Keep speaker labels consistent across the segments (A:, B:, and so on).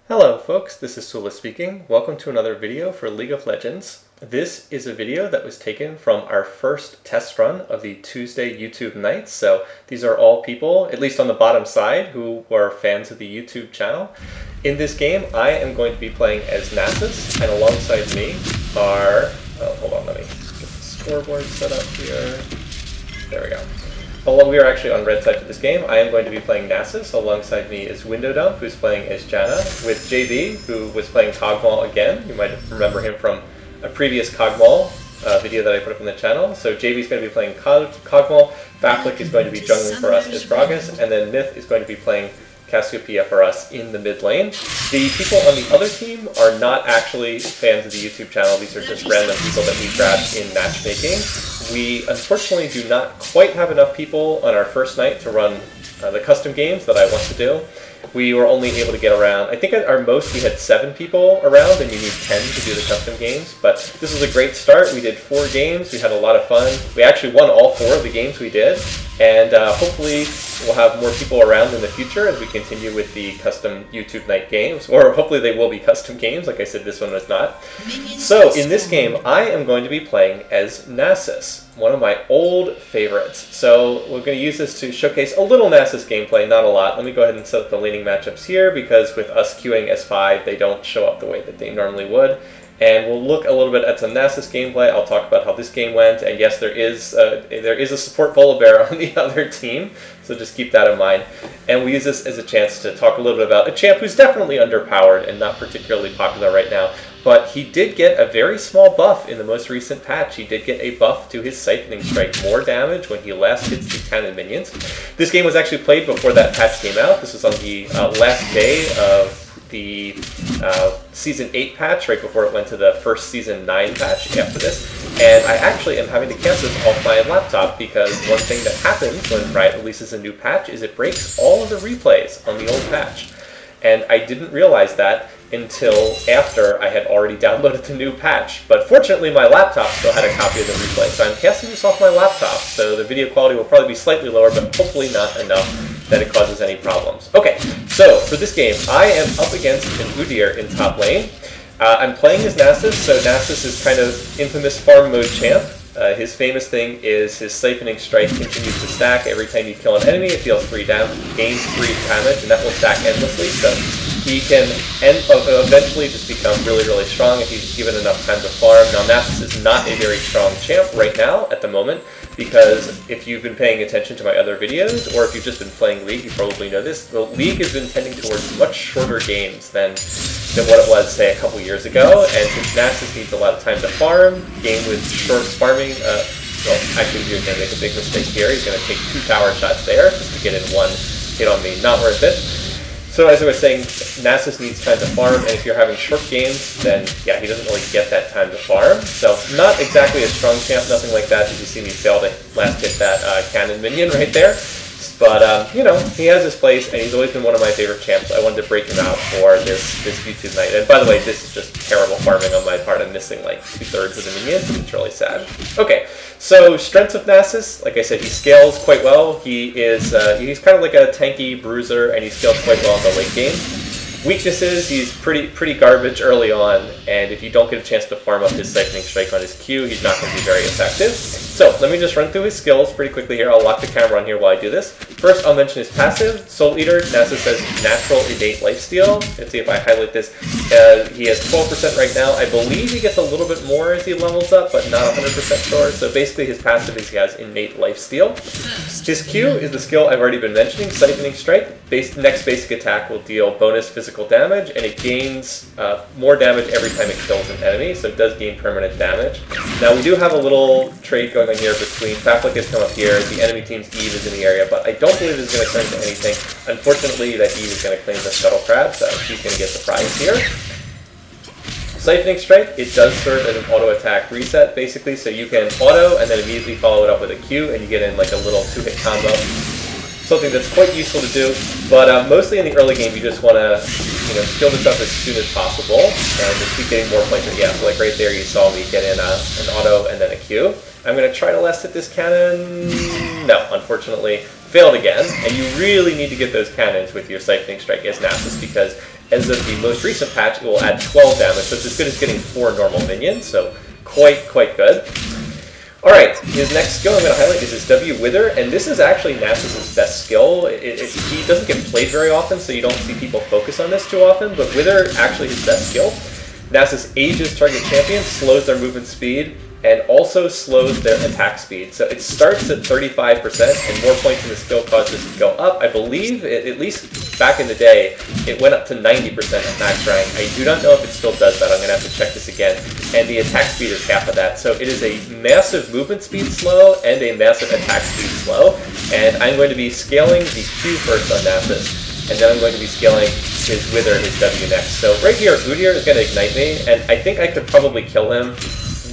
A: Hello folks, this is Sullla speaking. Welcome to another video for League of Legends. This is a video that was taken from our first test run of the Tuesday YouTube nights. So these are all people, at least on the bottom side, who are fans of the YouTube channel. In this game, I am going to be playing as Nasus, and alongside me are, hold on, let me get the scoreboard set up here. There we go. While we are actually on red side for this game, I am going to be playing Nasus. Alongside me is Window Dump, who's playing as Janna, with JB, who was playing Cogmaul again. You might remember him from a previous Cogmaul video that I put up on the channel. So JB is going to be playing Cogmaul, Faflik is going to be jungling for us as Gragas, and then Myth is going to be playing Cassiopeia for us in the mid lane. The people on the other team are not actually fans of the YouTube channel. These are just random people that we grabbed in matchmaking. We unfortunately do not quite have enough people on our first night to run the custom games that I want to do. We were only able to get around, I think at our most we had 7 people around, and you need 10 to do the custom games. But this was a great start. We did 4 games, we had a lot of fun. We actually won all 4 of the games we did, and hopefully we'll have more people around in the future as we continue with the custom YouTube night games, or hopefully they will be custom games. Like I said, this one was not. So in this game, I am going to be playing as Nasus, one of my old favorites. So we're going to use this to showcase a little Nasus gameplay, not a lot. Let me go ahead and set up the laning matchups here, because with us queuing S5, they don't show up the way that they normally would. And we'll look a little bit at some Nasus gameplay. I'll talk about how this game went, and yes, there is a support Volibear on the other team, so just keep that in mind. And we use this as a chance to talk a little bit about a champ who's definitely underpowered and not particularly popular right now, but he did get a very small buff in the most recent patch. He did get a buff to his Siphoning Strike, more damage when he last hits the cannon minions. This game was actually played before that patch came out. This was on the last day of the Season 8 patch, right before it went to the first Season 9 patch after this. And I actually am having to cancel this off my laptop, because one thing that happens when Riot releases a new patch is it breaks all of the replays on the old patch. And I didn't realize that until after I had already downloaded the new patch. But fortunately, my laptop still had a copy of the replay, so I'm casting this off my laptop, so the video quality will probably be slightly lower, but hopefully not enough that it causes any problems. Okay, so for this game, I am up against an Udyr in top lane. I'm playing as Nasus, so Nasus is kind of infamous farm mode champ. His famous thing is his Siphoning Strike continues to stack. Every time you kill an enemy, it deals 3 damage, gains 3 damage, and that will stack endlessly. So he can eventually just become really, really strong if he's given enough time to farm. Now, Nasus is not a very strong champ right now at the moment, because if you've been paying attention to my other videos, or if you've just been playing League, you probably know this. The League has been tending towards much shorter games than what it was, say, a couple years ago. And since Nasus needs a lot of time to farm, game with short farming, well, actually, you're going to make a big mistake here. He's going to take 2 tower shots there just to get in 1 hit on me. Not worth it. So as I was saying, Nasus needs time to farm, and if you're having short games, then yeah, he doesn't really get that time to farm. So not exactly a strong champ, nothing like that. Did you see me fail to last hit that cannon minion right there? But, you know, he has his place, and he's always been one of my favorite champs. I wanted to break him out for this YouTube night. And by the way, this is just terrible farming on my part. I'm missing like 2/3 of the minions, and it's really sad. Okay, so strengths of Nasus, like I said, he scales quite well. He is, he's kind of like a tanky bruiser, and he scales quite well in the late game. Weaknesses, he's pretty garbage early on, and if you don't get a chance to farm up his Siphoning Strike on his Q, he's not going to be very effective. So let me just run through his skills pretty quickly here. I'll lock the camera on here while I do this. First, I'll mention his passive, Soul Eater. Nasus has Natural Innate Lifesteal. Let's see if I highlight this. He has 12% right now. I believe he gets a little bit more as he levels up, but not 100% sure. So basically his passive is he has Innate Lifesteal. His Q is the skill I've already been mentioning, Siphoning Strike. Next basic attack will deal bonus physical damage, and it gains more damage every time it kills an enemy, so it does gain permanent damage. Now we do have a little trade going on here between Faflik has come up here, the enemy team's Eve is in the area, but I don't believe it's going to claim to anything. Unfortunately, that Eve is going to claim the Scuttle Crab, so she's going to get the prize here. Siphoning Strike, it does serve as an auto attack reset, basically, so you can auto and then immediately follow it up with a Q, and you get in like a little 2-hit combo. Something that's quite useful to do, but mostly in the early game, you just want to, skill this up as soon as possible, and just keep getting more points. Yeah, so like right there, you saw me get in an auto and then a Q. I'm going to try to last hit this cannon. No, unfortunately, failed again. And you really need to get those cannons with your Siphoning Strike as Nasus, because As of the most recent patch, it will add 12 damage, so it's as good as getting 4 normal minions, so quite good. Alright, his next skill I'm going to highlight is his W Wither, and this is actually Nasus' best skill. He doesn't get played very often, so you don't see people focus on this too often, but Wither actually his best skill. Nasus ages target champions, slows their movement speed, and also slows their attack speed. So it starts at 35%, and more points in the skill cause this to go up. I believe, at least back in the day, it went up to 90% at max rank. I do not know if it still does that. I'm going to have to check this again. And the attack speed is half of that. So it is a massive movement speed slow and a massive attack speed slow. And I'm going to be scaling the Q first on Nasus, and then I'm going to be scaling his Wither, his W next. So right here, Udyr is going to ignite me, and I think I could probably kill him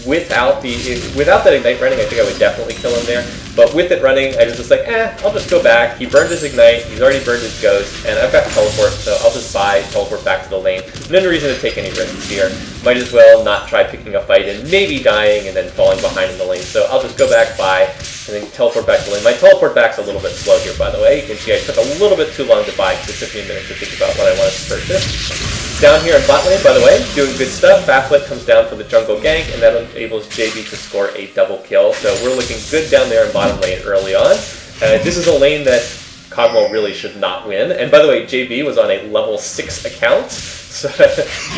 A: without that ignite running. I think I would definitely kill him there. But with it running, I was just like, I'll just go back. He burned his ignite, he's already burned his ghost, and I've got teleport, so I'll just teleport back to the lane. No reason to take any risks here. Might as well not try picking a fight and maybe dying and then falling behind in the lane. So I'll just go back, buy, and then teleport back to the lane. My teleport back's a little bit slow here, by the way. You can see I took a little bit too long to buy because it took me a minute to think about what I wanted to purchase. Down here in bot lane, by the way, doing good stuff. Backflip comes down for the jungle gank, and that enables JB to score a double kill. So we're looking good down there in bottom lane early on. This is a lane that Cogwell really should not win. And by the way, JB was on a level 6 account, so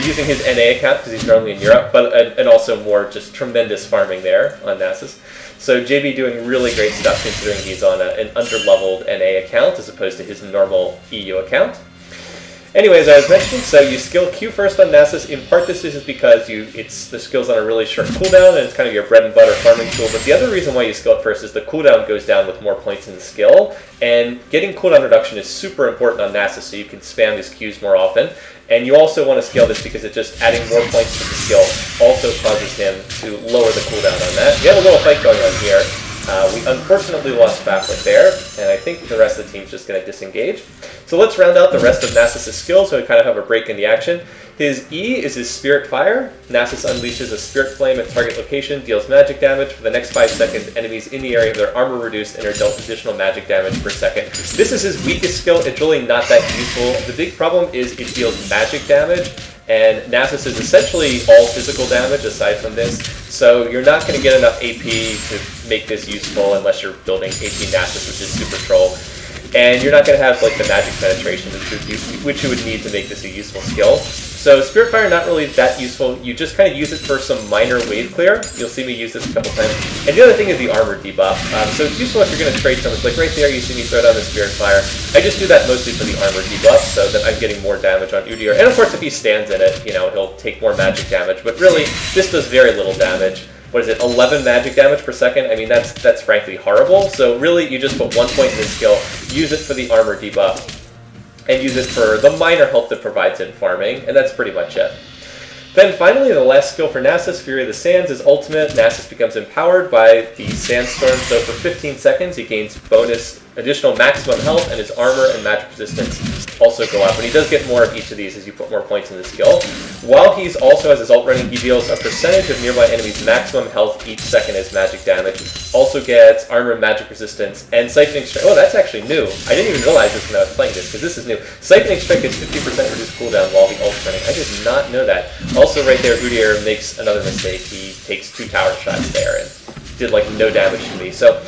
A: using his NA account because he's normally in Europe, but and also more just tremendous farming there on Nasus. So JB doing really great stuff considering he's on an under-leveled NA account as opposed to his normal EU account. Anyway, as I was mentioning, so you skill Q first on Nasus. In part, this is because the skill's on a really short cooldown, and it's kind of your bread and butter farming tool. But the other reason why you skill it first is the cooldown goes down with more points in the skill, and getting cooldown reduction is super important on Nasus, so you can spam his Qs more often. And you also want to scale this because it's just adding more points to the skill also causes him to lower the cooldown on that. We have a little fight going on here. We unfortunately lost Backlit there, and I think the rest of the team's just going to disengage. So let's round out the rest of Nasus' skills so we kind of have a break in the action. His E is his Spirit Fire. Nasus unleashes a Spirit Flame at target location, deals magic damage. For the next 5 seconds, enemies in the area have their armor reduced and are dealt additional magic damage per second. This is his weakest skill. It's really not that useful. The big problem is it deals magic damage, and Nasus is essentially all physical damage aside from this. So you're not going to get enough AP to make this useful unless you're building AP Nasus, which is super troll. And you're not going to have like the magic penetration, which you would need to make this a useful skill. So Spirit Fire, not really that useful. You just kind of use it for some minor wave clear. You'll see me use this a couple times. And the other thing is the armor debuff. So it's useful if you're going to trade something. Like right there, you see me throw down the Spirit Fire. I just do that mostly for the armor debuff, so that I'm getting more damage on Udyr. And of course, if he stands in it, he'll take more magic damage. But really, this does very little damage. What is it, 11 magic damage per second? I mean, that's frankly horrible. So really, you just put 1 point in this skill, use it for the armor debuff, and use it for the minor help that provides in farming, and that's pretty much it. Then finally, the last skill for Nasus, Fury of the Sands, is ultimate. Nasus becomes empowered by the Sandstorm, so for 15 seconds he gains additional maximum health, and his armor and magic resistance also go up. And he does get more of each of these as you put more points in the skill. While he's also has his ult running, he deals a percentage of nearby enemies' maximum health each second as magic damage. Also gets armor and magic resistance, and Siphoning Strike. Oh, that's actually new. I didn't even realize this when I was playing this, because this is new. Siphoning Strike gets 50% reduced cooldown while the ult's running. I did not know that. Also right there, Udyr makes another mistake. He takes 2 tower shots there and did like no damage to me. So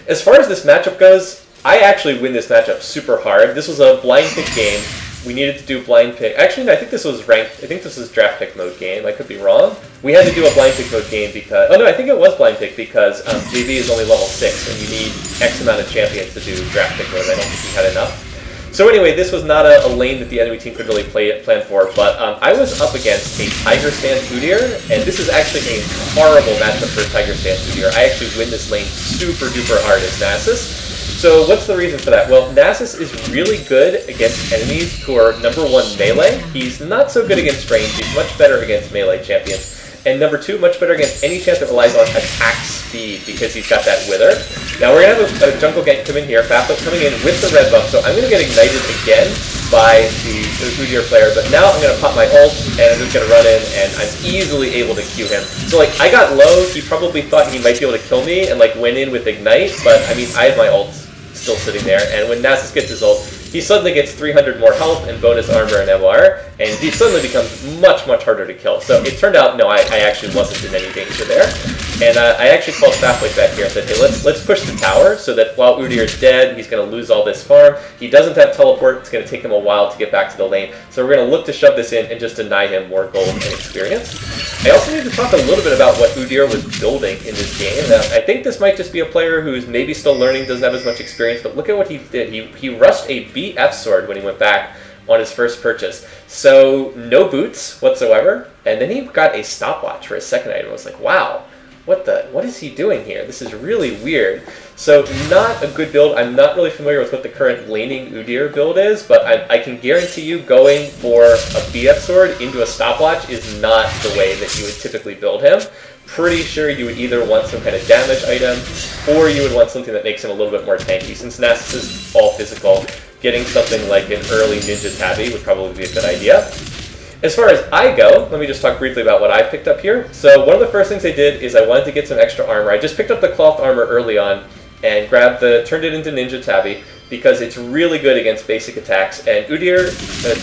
A: as far as this matchup goes, I actually win this matchup super hard. This was a blind pick game. We needed to do blind pick. Actually, no, I think this was ranked. I think this was draft pick mode game. I could be wrong. We had to do a blind pick mode game because... Oh no, I think it was blind pick because JB is only level 6 and you need X amount of champions to do draft pick mode. I don't think he had enough. So anyway, this was not a lane that the enemy team could really plan for, but I was up against a Tiger Stance Udyr, and this is actually a horrible matchup for Tiger Stance Udyr. I actually win this lane super duper hard as Nasus. So what's the reason for that? Well, Nasus is really good against enemies who are number 1 melee. He's not so good against range. He's much better against melee champions. And number 2, much better against any champ that relies on attack speed because he's got that Wither. Now we're going to have a jungle gank come in here, Backflip coming in with the red buff, so I'm going to get ignited again by the Udyr player, but now I'm going to pop my ult, and I'm just going to run in, and I'm easily able to Q him. So like, I got low, he probably thought he might be able to kill me, and like went in with ignite, but I mean, I had my ult still sitting there, and when Nasus gets his ult, he suddenly gets 300 more health and bonus armor and MR, and he suddenly becomes much, much harder to kill. So it turned out, no, I actually wasn't in any danger there. And I actually called Faflik back here and said, hey, let's push the tower so that while Udyr is dead, he's going to lose all this farm. He doesn't have teleport. It's going to take him a while to get back to the lane. So we're going to look to shove this in and just deny him more gold and experience. I also need to talk a little bit about what Udyr was building in this game. Now, I think this might just be a player who's maybe still learning, doesn't have as much experience, but look at what he did. He rushed a BF sword when he went back on his first purchase. So no boots whatsoever, and then he got a stopwatch for his second item. I was like, wow. What is he doing here? This is really weird. So not a good build. I'm not really familiar with what the current laning Udyr build is, but I can guarantee you going for a BF sword into a stopwatch is not the way that you would typically build him. Pretty sure you would either want some kind of damage item, or you would want something that makes him a little bit more tanky. Since Nasus is all physical, getting something like an early Ninja Tabby would probably be a good idea. As far as I go, let me just talk briefly about what I picked up here. So one of the first things I did is I wanted to get some extra armor. I just picked up the cloth armor early on and turned it into Ninja Tabby because it's really good against basic attacks. And Udyr,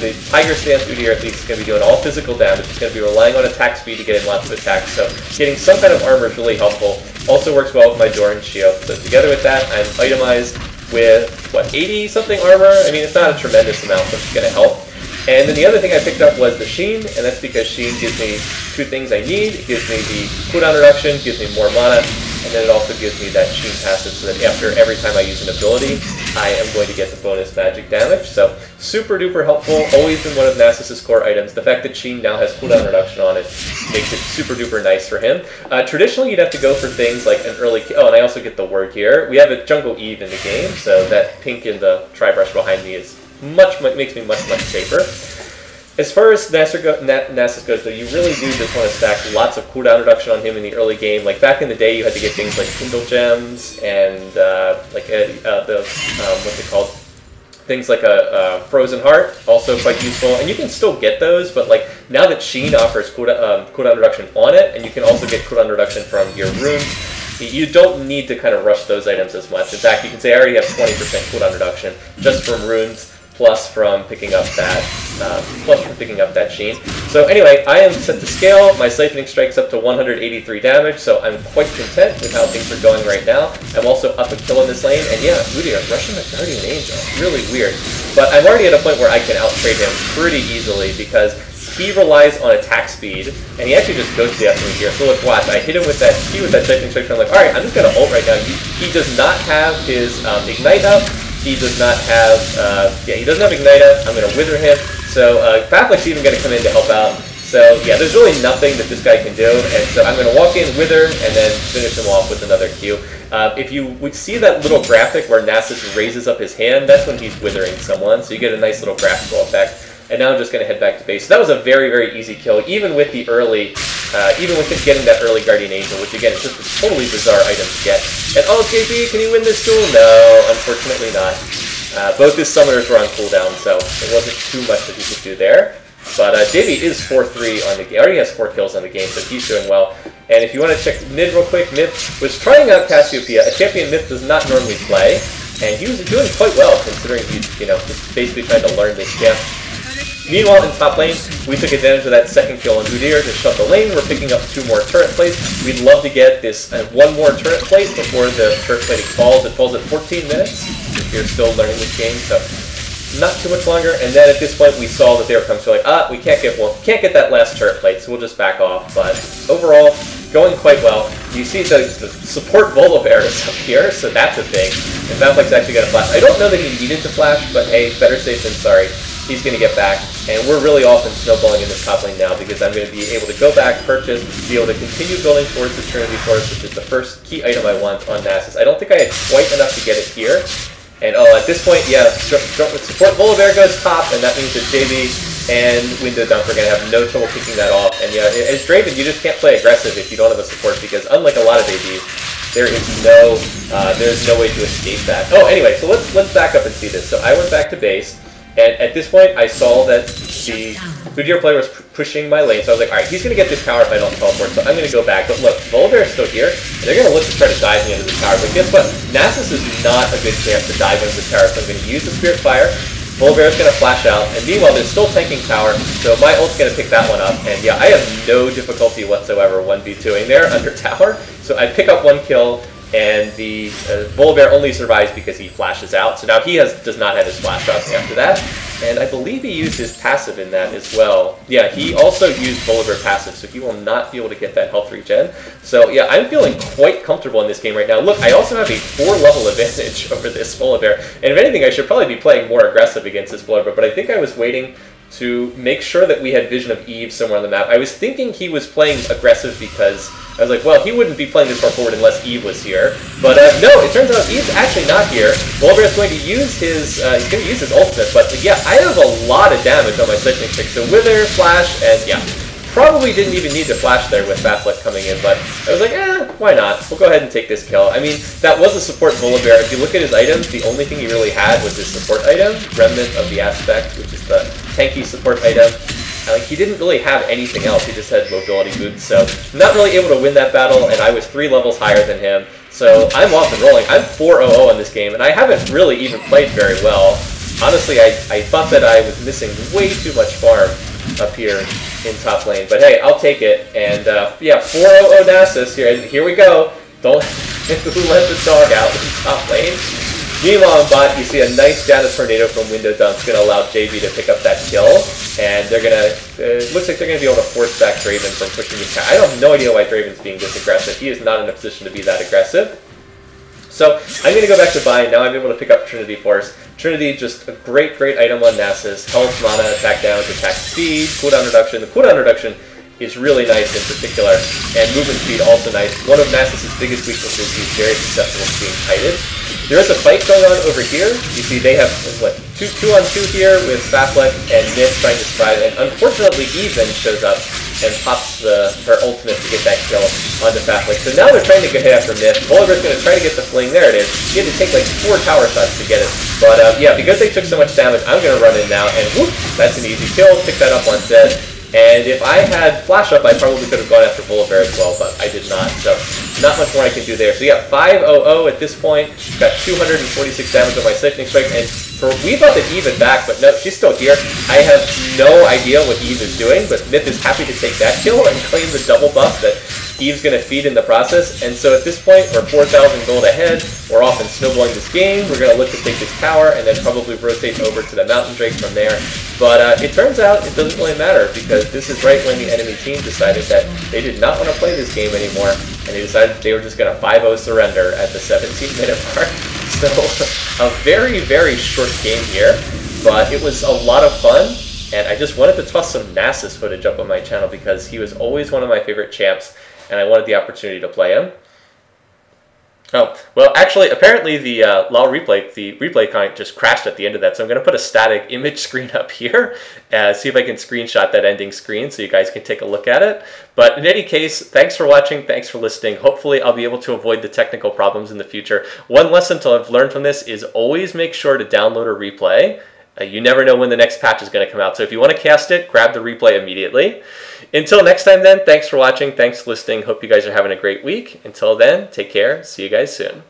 A: the Tiger Stance Udyr at least, is going to be doing all physical damage. It's going to be relying on attack speed to get in lots of attacks. So getting some kind of armor is really helpful. Also works well with my Doran shield. So together with that, I'm itemized with, what, 80-something armor? I mean, it's not a tremendous amount, but it's going to help. And then the other thing I picked up was the Sheen, and that's because Sheen gives me two things I need. It gives me the cooldown reduction, gives me more mana, and then it also gives me that Sheen passive so that after every time I use an ability, I am going to get the bonus magic damage. So super duper helpful, always been one of Nasus's core items. The fact that Sheen now has cooldown reduction on it makes it super duper nice for him. Traditionally, you'd have to go for things like an early... Oh, and I also get the word here. We have a Jungle Eve in the game, so that pink in the tri-brush behind me is makes me much safer. As far as Nasus goes, though, you really do just want to stack lots of cooldown reduction on him in the early game. Like back in the day, you had to get things like Kindle Gems and what's it called? Things like a Frozen Heart, also quite useful. And you can still get those, but like now that Sheen offers cooldown reduction on it, and you can also get cooldown reduction from your runes, you don't need to kind of rush those items as much. In fact, you can say I already have 20% cooldown reduction just from runes, plus from picking up that Sheen. So anyway, I am set to scale. My Siphoning Strike's up to 183 damage, so I'm quite content with how things are going right now. I'm also up a kill in this lane, and yeah, Udyr rushing the Guardian Angel. Really weird. But I'm already at a point where I can outtrade him pretty easily because he relies on attack speed, and he actually just goes to the me here. So look, watch, I hit him with that Siphoning Strike, and I'm like, alright, I'm just going to ult right now. He does not have his Ignite up. He does not have, he doesn't have Ignite up. I'm going to Wither him. So Faflik's even going to come in to help out. So yeah, there's really nothing that this guy can do, and so I'm going to walk in, Wither, and then finish him off with another Q. If you would see that little graphic where Nasus raises up his hand, that's when he's withering someone, so you get a nice little graphical effect. And now I'm just going to head back to base. So that was a very easy kill, even with the early, even with getting that early Guardian Angel, which again is just a totally bizarre item to get. And oh, JB, can you win this duel? No, unfortunately not. Both his summoners were on cooldown, so there wasn't too much that he could do there. But JB is 4-3 on the game. Already has 4 kills on the game, so he's doing well. And if you want to check Mid real quick, Mid was trying out Cassiopeia, a champion Mid does not normally play, and he was doing quite well considering he's, just basically trying to learn this champ. Meanwhile, in top lane, we took advantage of that second kill on Udyr to shut the lane. We're picking up 2 more turret plates. We'd love to get this 1 more turret plate before the turret plating falls. It falls at 14 minutes if you're still learning this game, so not too much longer. And then at this point, we saw that they were coming, so like, we can't get that last turret plate, so we'll just back off. But overall, going quite well. You see the support Volibear is up here, so that's a thing. And Faflik's actually got a flash. I don't know that he needed to flash, but hey, better safe than sorry. He's going to get back, and we're really often snowballing in this top lane now because I'm going to be able to go back, purchase, be able to continue building towards the Trinity Force, which is the first key item I want on Nasus. I don't think I had quite enough to get it here, and at this point, yeah, support Volibear goes top, and that means that JB and Window Dump are going to have no trouble picking that off. And yeah, as Draven, you just can't play aggressive if you don't have a support because unlike a lot of ADs, there's no way to escape that. Oh, anyway, so let's back up and see this. So I went back to base. And at this point, I saw that the Udyr player was pushing my lane, so I was like, alright, he's going to get this tower if I don't teleport, so I'm going to go back. But look, Volibear is still here, and they're going to look to try to dive me into the tower. But guess what? Nasus is not a good chance to dive into the tower, so I'm going to use the Spirit Fire. Polar Bear's going to flash out, and meanwhile there's still tanking power, so my ult's going to pick that one up, and yeah, I have no difficulty whatsoever 1v2ing there under tower, so I pick up one kill, and the Polar Bear only survives because he flashes out, so now he does not have his flash up after that, and I believe he used his passive in that as well. Yeah, he also used Polar Bear passive, so he will not be able to get that health regen. So yeah, I'm feeling quite comfortable in this game right now. Look, I also have a 4-level advantage over this Polar Bear, and if anything, I should probably be playing more aggressive against this Polar Bear, but I think I was waiting to make sure that we had vision of Eve somewhere on the map. I was thinking he was playing aggressive because I was like, well, he wouldn't be playing this far forward unless Eve was here. But no, it turns out Eve's actually not here. Wolver's going to use his ultimate, but yeah, I have a lot of damage on my Siphoning Strike. So Wither, Flash, and yeah, probably didn't even need to flash there with Batfleck coming in, but I was like, why not? We'll go ahead and take this kill. I mean, that was a support Volibear. If you look at his items, the only thing he really had was his support item, Remnant of the Aspect, which is the tanky support item. Like, he didn't really have anything else. He just had mobility boots, so not really able to win that battle, and I was 3 levels higher than him. So I'm off and rolling. I'm 4-0-0 in this game, and I haven't really even played very well. Honestly, I thought that I was missing way too much farm up here in top lane. But hey, I'll take it. And yeah, 4-0-0 Nasus here. Here we go. Don't let the dog out in top lane. Meanwhile, on bot, you see a nice Janus Tornado from Window Dunk's going to allow JB to pick up that kill. And they're going to, looks like they're going to be able to force back Draven from pushing his cat. I have no idea why Draven's being this aggressive. He is not in a position to be that aggressive. So I'm going to go back to Bind. Now I'm able to pick up Trinity Force. Trinity, just a great item on Nasus. Health, mana, attack damage, attack speed, cooldown reduction. The cooldown reduction is really nice in particular. And movement speed also nice. One of Nasus' biggest weaknesses, he's very susceptible to being kited. There is a fight going on over here. You see they have, what, 2-on-2 here with Batfleck and Myth trying to survive. And unfortunately, Eve then shows up and pops her ultimate to get that kill onto Batfleck. So now they're trying to get after Myth. Volibear's going to try to get the fling. There it is. He had to take like 4 tower shots to get it. But yeah, because they took so much damage, I'm going to run in now. And whoop, that's an easy kill. Pick that up on Zed. And if I had Flash Up, I probably could have gone after Volibear as well, but I did not. So not much more I can do there. So yeah, 5-0-0 at this point. Got 246 damage on my Siphoning Strike. And we thought that Eve had back, but no, she's still here. I have no idea what Eve is doing, but Myth is happy to take that kill and claim the double buff that Eve's going to feed in the process. And so at this point, we're 4,000 gold ahead. We're off and snowballing this game. We're going to look to take this tower and then probably rotate over to the Mountain Drake from there. But it turns out it doesn't really matter because this is right when the enemy team decided that they did not want to play this game anymore. And they decided they were just going to 5-0 surrender at the 17-minute mark. So a very short game here, but it was a lot of fun. And I just wanted to toss some Nasus footage up on my channel because he was always one of my favorite champs. And I wanted the opportunity to play him. Oh, well, actually, apparently the replay client just crashed at the end of that, so I'm going to put a static image screen up here, see if I can screenshot that ending screen so you guys can take a look at it. But in any case, thanks for watching, thanks for listening. Hopefully, I'll be able to avoid the technical problems in the future. One lesson I've learned from this is always make sure to download a replay. You never know when the next patch is going to come out, so if you want to cast it, grab the replay immediately. Until next time then, thanks for watching, thanks for listening, hope you guys are having a great week. Until then, take care, see you guys soon.